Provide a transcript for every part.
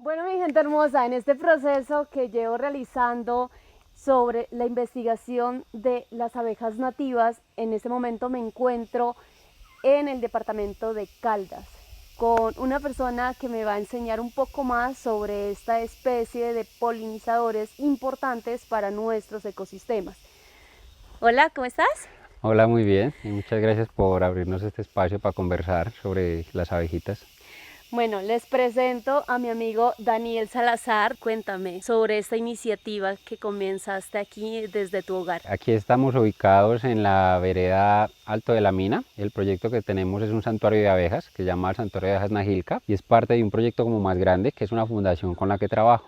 Bueno, mi gente hermosa, en este proceso que llevo realizando sobre la investigación de las abejas nativas, en este momento me encuentro en el departamento de Caldas con una persona que me va a enseñar un poco más sobre esta especie de polinizadores importantes para nuestros ecosistemas. Hola, ¿cómo estás? Hola, muy bien y muchas gracias por abrirnos este espacio para conversar sobre las abejitas. Bueno, les presento a mi amigo Daniel Salazar. Cuéntame sobre esta iniciativa que comenzaste aquí desde tu hogar. Aquí estamos ubicados en la vereda Alto de la Mina. El proyecto que tenemos es un santuario de abejas que se llama el Santuario de Abejas Najilca y es parte de un proyecto como más grande que es una fundación con la que trabajo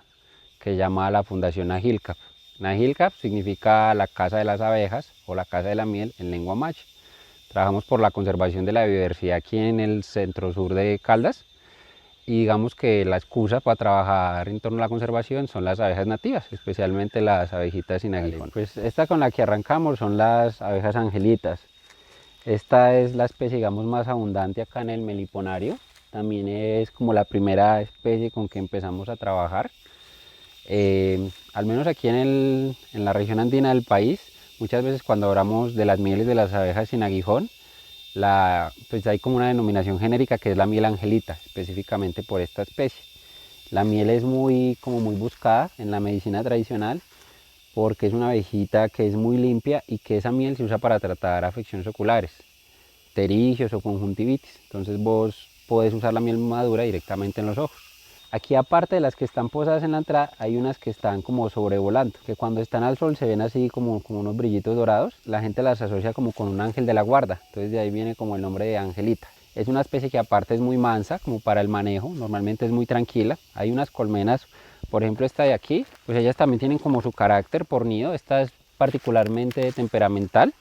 que se llama la Fundación Najilca. Najilca significa la casa de las abejas o la casa de la miel en lengua macha. Trabajamos por la conservación de la biodiversidad aquí en el centro sur de Caldas. Y digamos que la excusa para trabajar en torno a la conservación son las abejas nativas, especialmente las abejitas sin aguijón. Pues esta con la que arrancamos son las abejas angelitas. Esta es la especie, digamos, más abundante acá en el meliponario. También es como la primera especie con que empezamos a trabajar. Al menos aquí en la región andina del país, muchas veces cuando hablamos de las mieles de las abejas sin aguijón, pues hay como una denominación genérica que es la miel angelita, específicamente por esta especie. La miel es como muy buscada en la medicina tradicional porque es una abejita que es muy limpia y que esa miel se usa para tratar afecciones oculares, pterigios o conjuntivitis. Entonces vos podés usar la miel madura directamente en los ojos. Aquí aparte de las que están posadas en la entrada, hay unas que están como sobrevolando, que cuando están al sol se ven así como unos brillitos dorados. La gente las asocia como con un ángel de la guarda, entonces de ahí viene como el nombre de angelita. Es una especie que aparte es muy mansa, como para el manejo, normalmente es muy tranquila. Hay unas colmenas, por ejemplo esta de aquí, pues ellas también tienen como su carácter por nido. Esta es particularmente temperamental.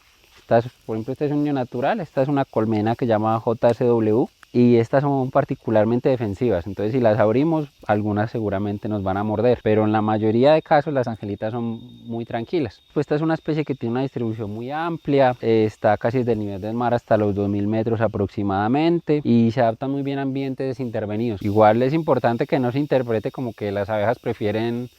Por ejemplo, este es un niño natural, esta es una colmena que se llama JSW y estas son particularmente defensivas, entonces si las abrimos, algunas seguramente nos van a morder, pero en la mayoría de casos las angelitas son muy tranquilas. Pues esta es una especie que tiene una distribución muy amplia, está casi desde el nivel del mar hasta los 2000 metros aproximadamente y se adapta muy bien a ambientes intervenidos. Igual es importante que no se interprete como que las abejas prefieren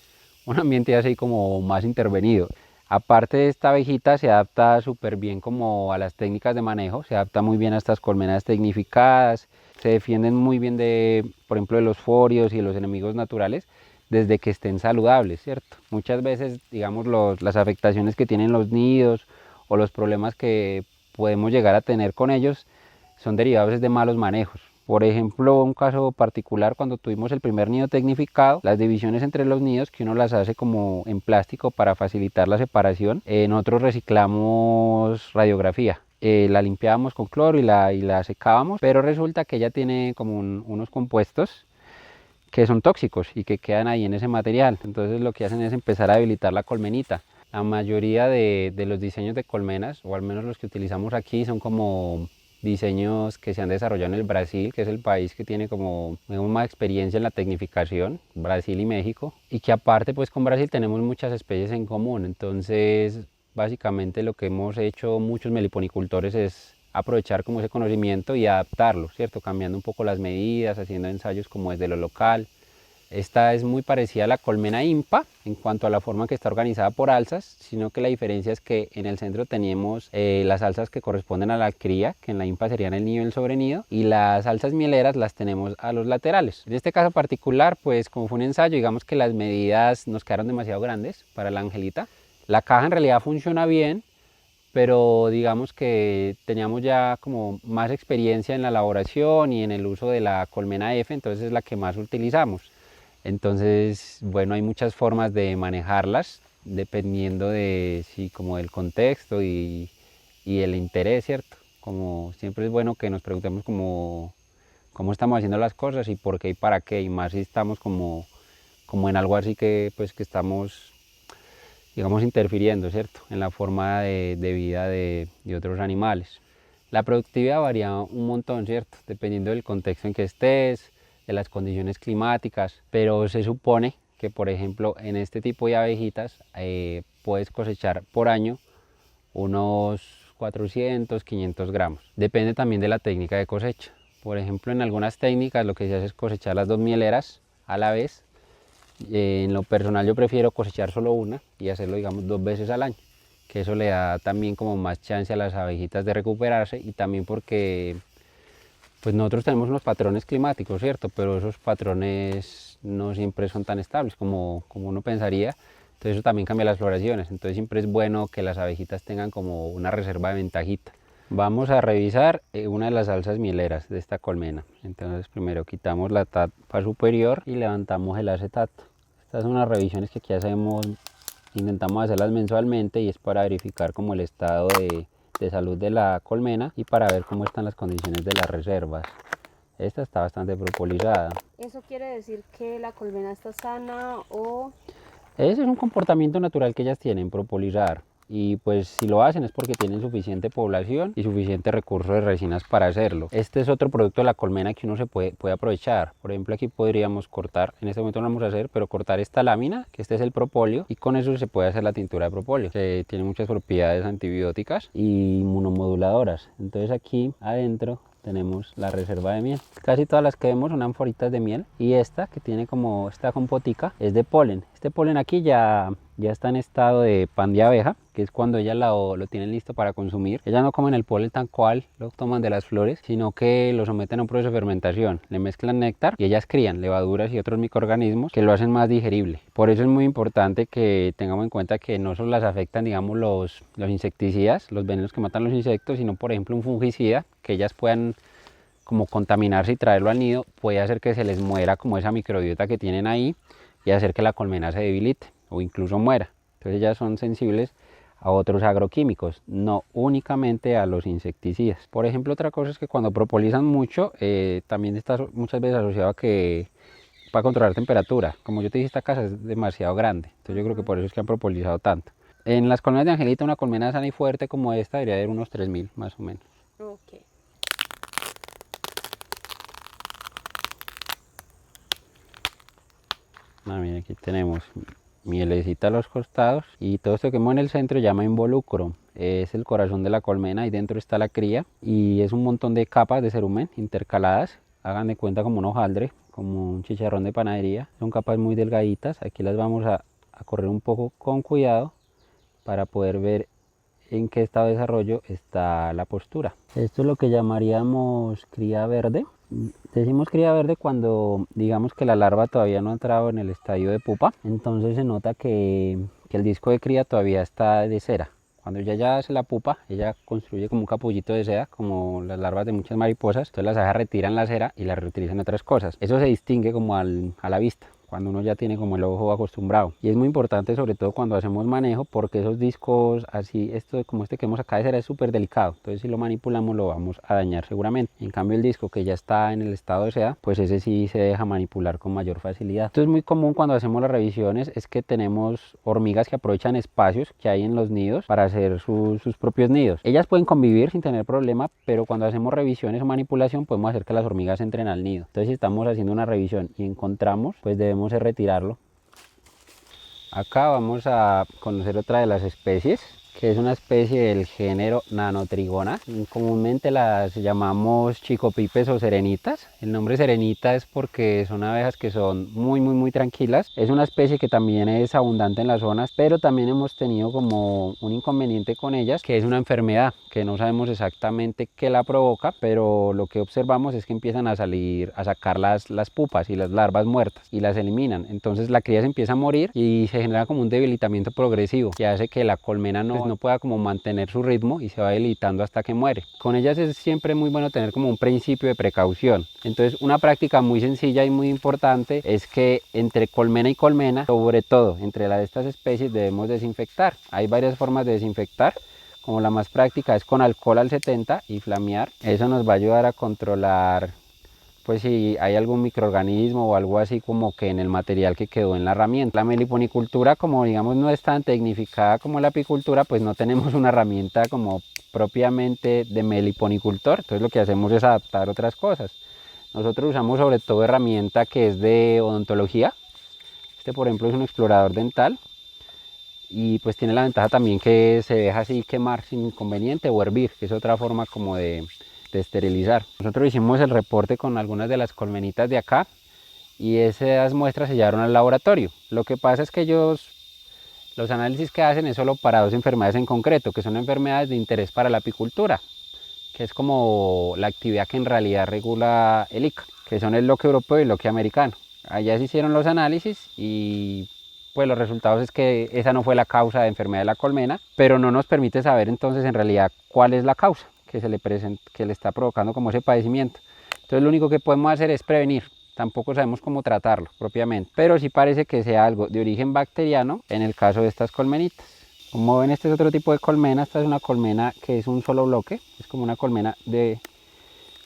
un ambiente así como más intervenido. Aparte de esta abejita se adapta súper bien como a las técnicas de manejo, se adapta muy bien a estas colmenas tecnificadas, se defienden muy bien de, por ejemplo, de los forios y de los enemigos naturales desde que estén saludables, ¿cierto? Muchas veces, digamos, las afectaciones que tienen los nidos o los problemas que podemos llegar a tener con ellos son derivados de malos manejos. Por ejemplo, un caso particular, cuando tuvimos el primer nido tecnificado, las divisiones entre los nidos, que uno las hace como en plástico para facilitar la separación, nosotros reciclamos radiografía. La limpiábamos con cloro y la secábamos, pero resulta que ella tiene como unos compuestos que son tóxicos y que quedan ahí en ese material. Entonces lo que hacen es empezar a debilitar la colmenita. La mayoría de los diseños de colmenas, o al menos los que utilizamos aquí, son como diseños que se han desarrollado en el Brasil, que es el país que tiene como más experiencia en la tecnificación, Brasil y México, y que aparte pues con Brasil tenemos muchas especies en común. Entonces básicamente lo que hemos hecho muchos meliponicultores es aprovechar como ese conocimiento y adaptarlo, ¿cierto? Cambiando un poco las medidas, haciendo ensayos como desde lo local. Esta es muy parecida a la colmena impa en cuanto a la forma que está organizada por alzas, sino que la diferencia es que en el centro tenemos las alzas que corresponden a la cría, que en la impa serían el nido y el sobrenido, y las alzas mieleras las tenemos a los laterales. En este caso particular, pues como fue un ensayo, digamos que las medidas nos quedaron demasiado grandes para la angelita. La caja en realidad funciona bien, pero digamos que teníamos ya como más experiencia en la elaboración y en el uso de la colmena F, entonces es la que más utilizamos. Entonces, bueno, hay muchas formas de manejarlas dependiendo de sí, como del contexto y el interés, ¿cierto? Como siempre es bueno que nos preguntemos cómo estamos haciendo las cosas y por qué y para qué, y más si estamos como en algo así que pues que estamos digamos, interfiriendo, ¿cierto?, en la forma de vida de otros animales. La productividad varía un montón, ¿cierto?, dependiendo del contexto en que estés, de las condiciones climáticas, pero se supone que, por ejemplo, en este tipo de abejitas puedes cosechar por año unos 400, 500 gramos. Depende también de la técnica de cosecha. Por ejemplo, en algunas técnicas lo que se hace es cosechar las dos mieleras a la vez. En lo personal yo prefiero cosechar solo una y hacerlo digamos 2 veces al año, que eso le da también como más chance a las abejitas de recuperarse, y también porque pues nosotros tenemos unos patrones climáticos, ¿cierto? Pero esos patrones no siempre son tan estables como uno pensaría. Entonces eso también cambia las floraciones. Entonces siempre es bueno que las abejitas tengan como una reserva de ventajita. Vamos a revisar una de las alzas mieleras de esta colmena. Entonces primero quitamos la tapa superior y levantamos el acetato. Estas son unas revisiones que aquí hacemos, intentamos hacerlas mensualmente, y es para verificar como el estado de salud de la colmena y para ver cómo están las condiciones de las reservas. Esta está bastante propolizada. ¿Eso quiere decir que la colmena está sana o...? Ese es un comportamiento natural que ellas tienen, propolizar. Y pues si lo hacen es porque tienen suficiente población y suficiente recurso de resinas para hacerlo. Este es otro producto de la colmena que uno se puede aprovechar. Por ejemplo, aquí podríamos cortar, en este momento no lo vamos a hacer, pero cortar esta lámina, que este es el propóleo, y con eso se puede hacer la tintura de propóleo, que tiene muchas propiedades antibióticas y inmunomoduladoras. Entonces aquí adentro tenemos la reserva de miel. Casi todas las que vemos son ánforitas de miel, y esta que tiene como esta compotica es de polen. Este polen aquí ya está en estado de pan de abeja, que es cuando ellas lo tienen listo para consumir. Ellas no comen el polen tal cual, lo toman de las flores, sino que lo someten a un proceso de fermentación, le mezclan néctar y ellas crían levaduras y otros microorganismos que lo hacen más digerible. Por eso es muy importante que tengamos en cuenta que no solo las afectan digamos los insecticidas, los venenos que matan los insectos, sino por ejemplo un fungicida que ellas puedan como contaminarse y traerlo al nido, puede hacer que se les muera como esa microbiota que tienen ahí y hacer que la colmena se debilite o incluso muera. Entonces ellas son sensibles a otros agroquímicos, no únicamente a los insecticidas. Por ejemplo, otra cosa es que cuando propolizan mucho, también está muchas veces asociado a que para controlar temperatura. Como yo te dije, esta casa es demasiado grande, entonces yo creo que por eso es que han propolizado tanto. En las colmenas de Angelita, una colmena sana y fuerte como esta debería haber unos 3000 más o menos. Ok. Mira, aquí tenemos mielecita a los costados, y todo esto que vemos en el centro se llama involucro. Es el corazón de la colmena, y dentro está la cría, y es un montón de capas de cerumen intercaladas. Hagan de cuenta como un hojaldre, como un chicharrón de panadería. Son capas muy delgaditas. Aquí las vamos a correr un poco con cuidado para poder ver en qué estado de desarrollo está la postura. Esto es lo que llamaríamos cría verde. Decimos cría verde cuando digamos que la larva todavía no ha entrado en el estadio de pupa, entonces se nota que el disco de cría todavía está de cera. Cuando ya hace la pupa, ella construye como un capullito de seda, como las larvas de muchas mariposas, entonces las abejas retiran la cera y la reutilizan en otras cosas. Eso se distingue como a la vista, cuando uno ya tiene como el ojo acostumbrado. Y es muy importante sobre todo cuando hacemos manejo, porque esos discos así, esto como este que vemos acá de cera, es súper delicado. Entonces si lo manipulamos lo vamos a dañar seguramente. En cambio el disco que ya está en el estado de seda, pues ese sí se deja manipular con mayor facilidad. Esto es muy común cuando hacemos las revisiones, es que tenemos hormigas que aprovechan espacios que hay en los nidos para hacer sus propios nidos. Ellas pueden convivir sin tener problema, pero cuando hacemos revisiones o manipulación podemos hacer que las hormigas entren al nido. Entonces si estamos haciendo una revisión y encontramos, pues debemos retirarlo. Acá vamos a conocer otra de las especies, que es una especie del género Nanotrigona. Comúnmente las llamamos chicopipes o serenitas. El nombre serenita es porque son abejas que son muy tranquilas. Es una especie que también es abundante en las zonas, pero también hemos tenido como un inconveniente con ellas, que es una enfermedad que no sabemos exactamente qué la provoca, pero lo que observamos es que empiezan a sacar las pupas y las larvas muertas y las eliminan. Entonces la cría se empieza a morir y se genera como un debilitamiento progresivo que hace que la colmena no pueda como mantener su ritmo y se va debilitando hasta que muere. Con ellas es siempre muy bueno tener como un principio de precaución. Entonces una práctica muy sencilla y muy importante es que entre colmena y colmena, sobre todo entre las de estas especies, debemos desinfectar. Hay varias formas de desinfectar, como la más práctica es con alcohol al 70 y flamear. Eso nos va a ayudar a controlar pues si hay algún microorganismo o algo así como que en el material que quedó en la herramienta. La meliponicultura, como digamos no es tan tecnificada como la apicultura, pues no tenemos una herramienta como propiamente de meliponicultor, entonces lo que hacemos es adaptar otras cosas. Nosotros usamos sobre todo herramienta que es de odontología. Este por ejemplo es un explorador dental y pues tiene la ventaja también que se deja así quemar sin inconveniente, o hervir, que es otra forma como de esterilizar. Nosotros hicimos el reporte con algunas de las colmenitas de acá y esas muestras se llevaron al laboratorio. Lo que pasa es que ellos, los análisis que hacen es solo para 2 enfermedades en concreto, que son enfermedades de interés para la apicultura, que es como la actividad que en realidad regula el ICA, que son el loque europeo y el loque americano. Allá se hicieron los análisis y pues los resultados es que esa no fue la causa de enfermedad de la colmena, pero no nos permite saber entonces en realidad cuál es la causa que que le está provocando como ese padecimiento. Entonces lo único que podemos hacer es prevenir. Tampoco sabemos cómo tratarlo propiamente, pero sí parece que sea algo de origen bacteriano en el caso de estas colmenitas. Como ven, este es otro tipo de colmena. Esta es una colmena que es un solo bloque, es como una colmena de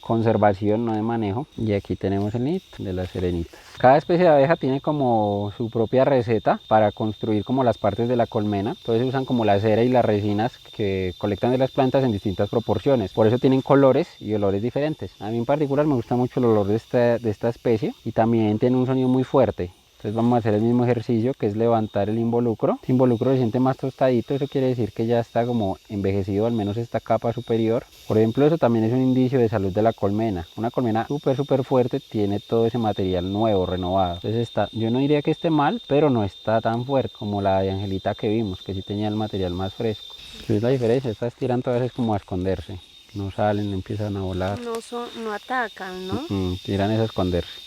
conservación, no de manejo. Y aquí tenemos el nido de las serenitas. Cada especie de abeja tiene como su propia receta para construir como las partes de la colmena. Entonces usan como la cera y las resinas que colectan de las plantas en distintas proporciones. Por eso tienen colores y olores diferentes. A mí en particular me gusta mucho el olor de esta especie y también tiene un sonido muy fuerte. Entonces vamos a hacer el mismo ejercicio, que es levantar el involucro. El involucro se siente más tostadito, eso quiere decir que ya está como envejecido, al menos esta capa superior. Por ejemplo, eso también es un indicio de salud de la colmena. Una colmena súper fuerte tiene todo ese material nuevo, renovado. Entonces yo no diría que esté mal, pero no está tan fuerte como la de Angelita que vimos, que sí tenía el material más fresco. ¿Qué es la diferencia? Estas tiran todas veces como a esconderse. No salen, empiezan a volar. No atacan, ¿no? Tiran es a esconderse.